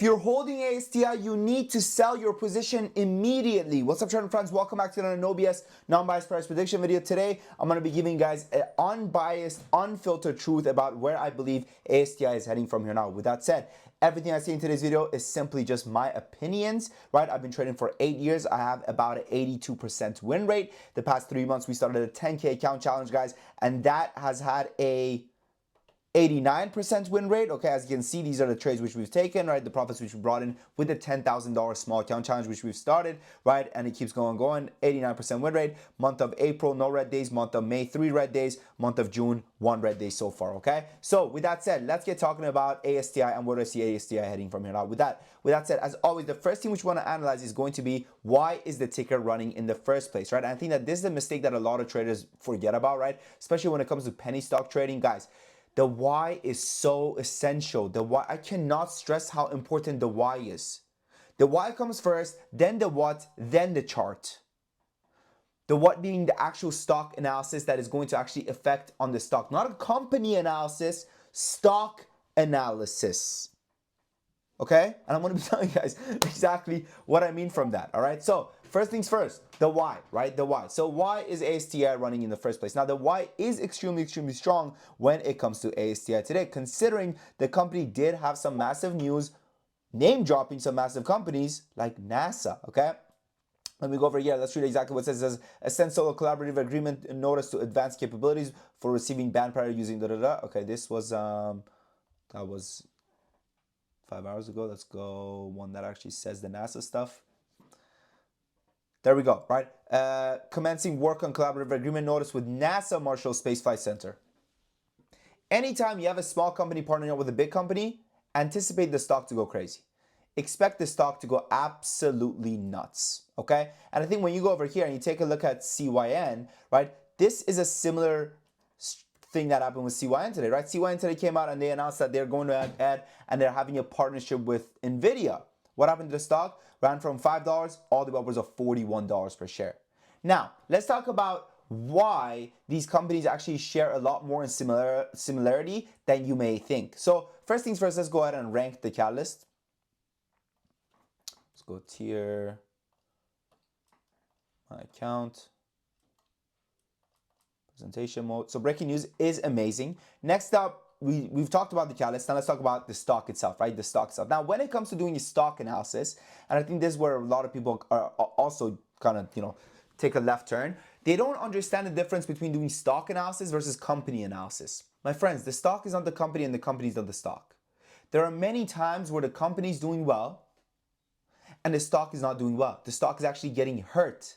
If you're holding ASTI, you need to sell your position immediately. What's up, trading friends? Welcome back to another no BS, non-biased price prediction video. Today, I'm going to be giving you guys an unbiased, unfiltered truth about where I believe ASTI is heading from here now. With that said, everything I say in today's video is simply just my opinions, right? I've been trading for 8 years. I have about an 82% win rate. The past 3 months, we started a 10K account challenge, guys, and that has had a 89% win rate. Okay, as you can see, these are the trades which we've taken, right? The profits which we brought in with the $10,000 small account challenge which we've started, right? And it keeps going. 89% win rate. Month of April, no red days. Month of May, 3 red days. Month of June, 1 red day so far. Okay, so with that said, let's get talking about ASTI and where do I see ASTI heading from here now. With that said, as always, the first thing which we want to analyze is going to be, why is the ticker running in the first place, right? And I think that this is a mistake that a lot of traders forget about, right? Especially when it comes to penny stock trading, guys. The why is so essential. The why, I cannot stress how important the why is. The why comes first, then the what, then the chart. The what being the actual stock analysis that is going to actually affect on the stock. Not a company analysis, stock analysis. Okay? And I'm going to be telling you guys exactly what I mean from that. All right? So, first things first, the why, right? The why. So, why is ASTI running in the first place? Now, the why is extremely, extremely strong when it comes to ASTI today, considering the company did have some massive news, name dropping some massive companies like NASA. Okay? Let me go over here. Let's read exactly what it says. It says, Ascend Solo Collaborative Agreement notice to advance capabilities for receiving band priority using da-da-da. Okay, this was, that was 5 hours ago. Let's go one that actually says the NASA stuff. There we go, right? Commencing work on collaborative agreement notice with NASA Marshall Space Flight Center. Anytime you have a small company partnering up with a big company, anticipate the stock to go crazy. Expect the stock to go absolutely nuts, okay? And I think when you go over here and you take a look at CYN, right? This is a similar thing that happened with CYN today, right? CYN today came out and they announced that they're going to add and they're having a partnership with NVIDIA. What happened to the stock? Ran from $5 all the way upwards of $41 per share. Now, let's talk about why these companies actually share a lot more in similarity than you may think. So first things first, let's go ahead and rank the catalyst. Let's go tier, my account. Presentation mode. So breaking news is amazing. Next up, we've talked about the catalyst. Now let's talk about the stock itself, right? The stock itself. Now, when it comes to doing a stock analysis, and I think this is where a lot of people are also kind of, take a left turn. They don't understand the difference between doing stock analysis versus company analysis. My friends, the stock is not the company and the company is not the stock. There are many times where the company is doing well and the stock is not doing well. The stock is actually getting hurt.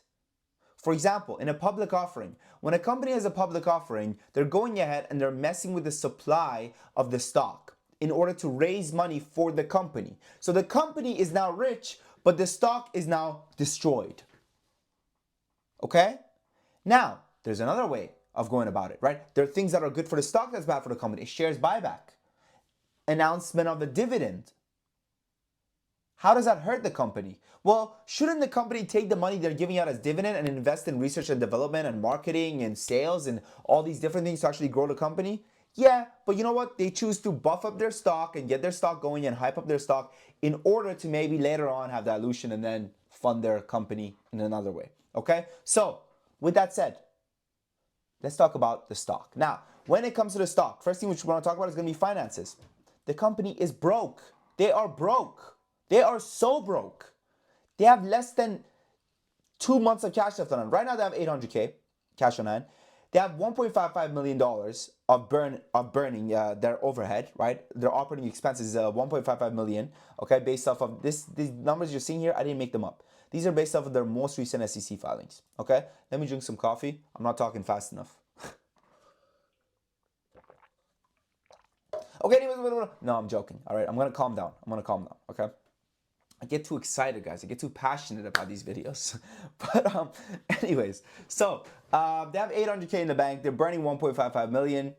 For example, in a public offering, when a company has a public offering, they're going ahead and they're messing with the supply of the stock in order to raise money for the company. So the company is now rich, but the stock is now destroyed. Okay? Now, there's another way of going about it, right? There are things that are good for the stock that's bad for the company. Shares buyback, announcement of the dividend. How does that hurt the company? Well, shouldn't the company take the money they're giving out as dividend and invest in research and development and marketing and sales and all these different things to actually grow the company? Yeah, but you know what? They choose to buff up their stock and get their stock going and hype up their stock in order to maybe later on have dilution and then fund their company in another way. Okay? So, with that said, let's talk about the stock. Now, when it comes to the stock, first thing which we want to talk about is going to be finances. The company is broke. They are broke. They are so broke. They have less than 2 months of cash left on hand. Right now they have 800K cash on hand. They have $1.55 million of burning their overhead, right? Their operating expenses is 1.55 million. Okay, based off of these numbers you're seeing here, I didn't make them up. These are based off of their most recent SEC filings. Okay, let me drink some coffee. I'm not talking fast enough. Okay, anyways, no, I'm joking. All right, I'm gonna calm down. Okay. I get too excited, guys. I get too passionate about these videos. But anyways, so they have 800K in the bank. They're burning 1.55 million,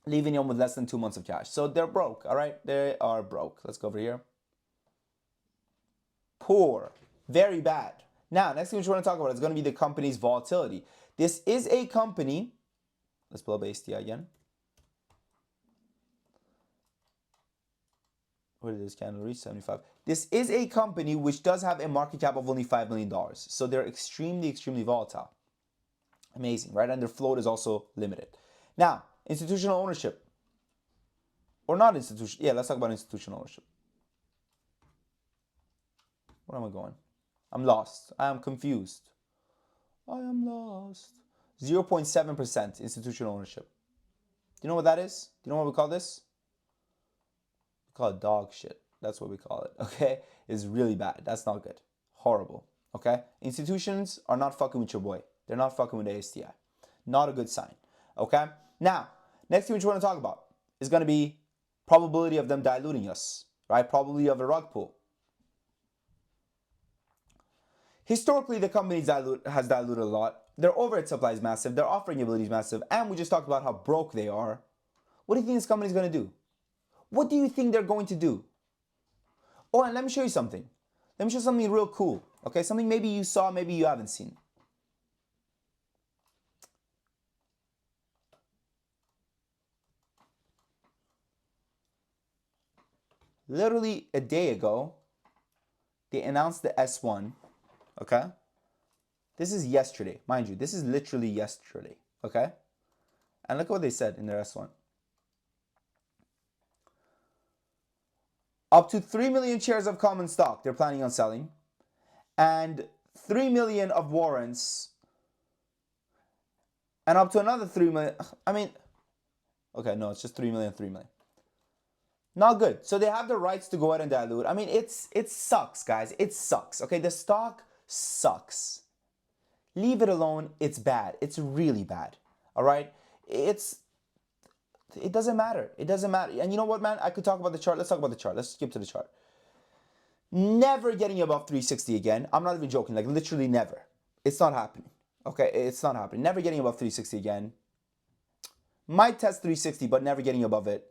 leaving them with less than 2 months of cash. So they're broke, all right? They are broke. Let's go over here. Poor, very bad. Now, next thing we want to talk about is going to be the company's volatility. This is a company. Let's pull up ASTI again. Where did this candle reach? 75. This is a company which does have a market cap of only $5 million. So they're extremely, extremely volatile. Amazing, right? And their float is also limited. Now, institutional ownership. Or not institutional. Yeah, let's talk about institutional ownership. Where am I going? I'm lost. I am confused. I am lost. 0.7% institutional ownership. Do you know what that is? Do you know what we call this? We call it dog shit. That's what we call it, okay? It's really bad. That's not good. Horrible, okay? Institutions are not fucking with your boy. They're not fucking with ASTI. Not a good sign, okay? Now, next thing we want to talk about is going to be probability of them diluting us, right? Probability of a rug pull. Historically, the company has diluted a lot. Their overhead supply is massive. Their offering ability is massive. And we just talked about how broke they are. What do you think this company is going to do? What do you think they're going to do? Oh, and let me show you something. Let me show you something real cool. Okay, something maybe you saw, maybe you haven't seen. Literally a day ago, they announced the S1. Okay? This is yesterday. Mind you, this is literally yesterday. Okay? And look at what they said in their S1. Up to 3 million shares of common stock they're planning on selling. And 3 million of warrants. And up to another 3 million. I mean, okay, no, it's just 3 million, 3 million. Not good. So they have the rights to go ahead and dilute. I mean, it sucks, guys. It sucks. Okay, the stock sucks. Leave it alone. It's bad. It's really bad. All right? It doesn't matter. It doesn't matter. And you know what, man? I could talk about the chart. Let's talk about the chart. Let's skip to the chart. Never getting above 360 again. I'm not even joking. Like, literally never. It's not happening. Okay? It's not happening. Never getting above 360 again. Might test 360, but never getting above it.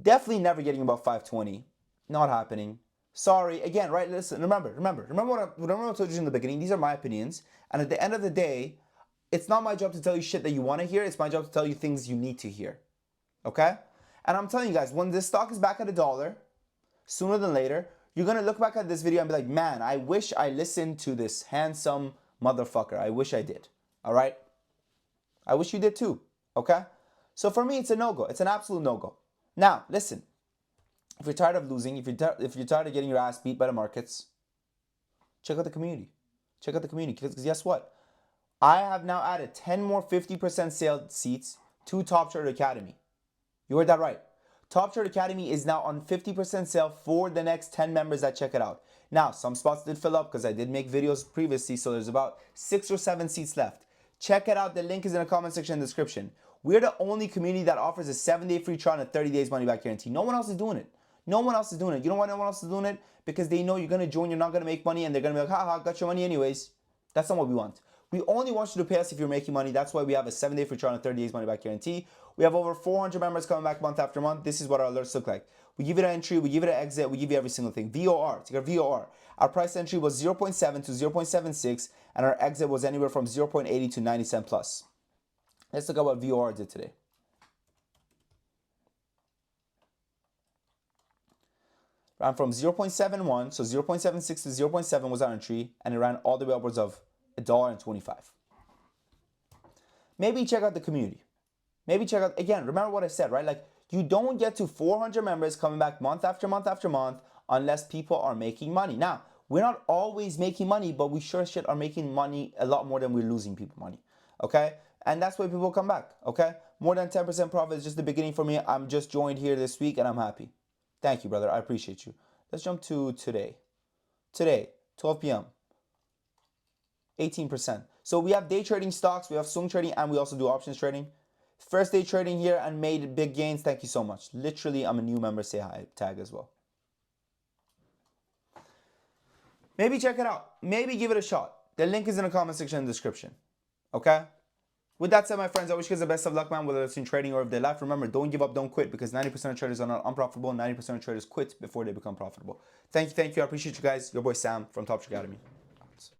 Definitely never getting above 520. Not happening. Sorry. Again, right? Listen, remember what I told you in the beginning. These are my opinions. And at the end of the day, it's not my job to tell you shit that you want to hear. It's my job to tell you things you need to hear. Okay? And I'm telling you guys, when this stock is back at $1, sooner than later, you're going to look back at this video and be like, man, I wish I listened to this handsome motherfucker. I wish I did. All right? I wish you did too. Okay? So for me, it's a no-go. It's an absolute no-go. Now, listen. If you're tired of losing, if you're tired of getting your ass beat by the markets, check out the community. Check out the community. Because guess what? I have now added 10 more 50% sale seats to Top Trader Academy. You heard that right. Top Trader Academy is now on 50% sale for the next 10 members that check it out. Now, some spots did fill up because I did make videos previously, so there's about 6 or 7 seats left. Check it out. The link is in the comment section and description. We're the only community that offers a 7-day free trial and a 30 days money back guarantee. No one else is doing it. No one else is doing it. You know why no one else is doing it? Because they know you're going to join, you're not going to make money, and they're going to be like, haha, got your money anyways. That's not what we want. We only want you to pay us if you're making money. That's why we have a 7-day free trial and 30 days money back guarantee. We have over 400 members coming back month after month. This is what our alerts look like. We give it an entry, we give it an exit, we give you every single thing. VOR, take our VOR. Our price entry was 0.7 to 0.76, and our exit was anywhere from 0.80 to 90 cent plus. Let's look at what VOR did today. Ran from 0.71, so 0.76 to 0.7 was our entry, and it ran all the way upwards of $1.25. Maybe check out the community. Maybe check out, again, remember what I said, right? Like, you don't get to 400 members coming back month after month after month unless people are making money. Now, we're not always making money, but we sure shit are making money a lot more than we're losing people money, okay? And that's why people come back, okay? More than 10% profit is just the beginning for me. I'm just joined here this week, and I'm happy. Thank you, brother. I appreciate you. Let's jump to today. Today, 12 p.m. 18%. So we have day trading stocks, we have swing trading, and we also do options trading. First day trading here and made big gains. Thank you so much. Literally, I'm a new member. Say hi. Tag as well. Maybe check it out. Maybe give it a shot. The link is in the comment section and description. Okay? With that said, my friends, I wish you guys the best of luck, man, whether it's in trading or if they life. Remember, don't give up, don't quit, because 90% of traders are not unprofitable. 90% of traders quit before they become profitable. Thank you. I appreciate you guys. Your boy Sam from Top Trader Academy.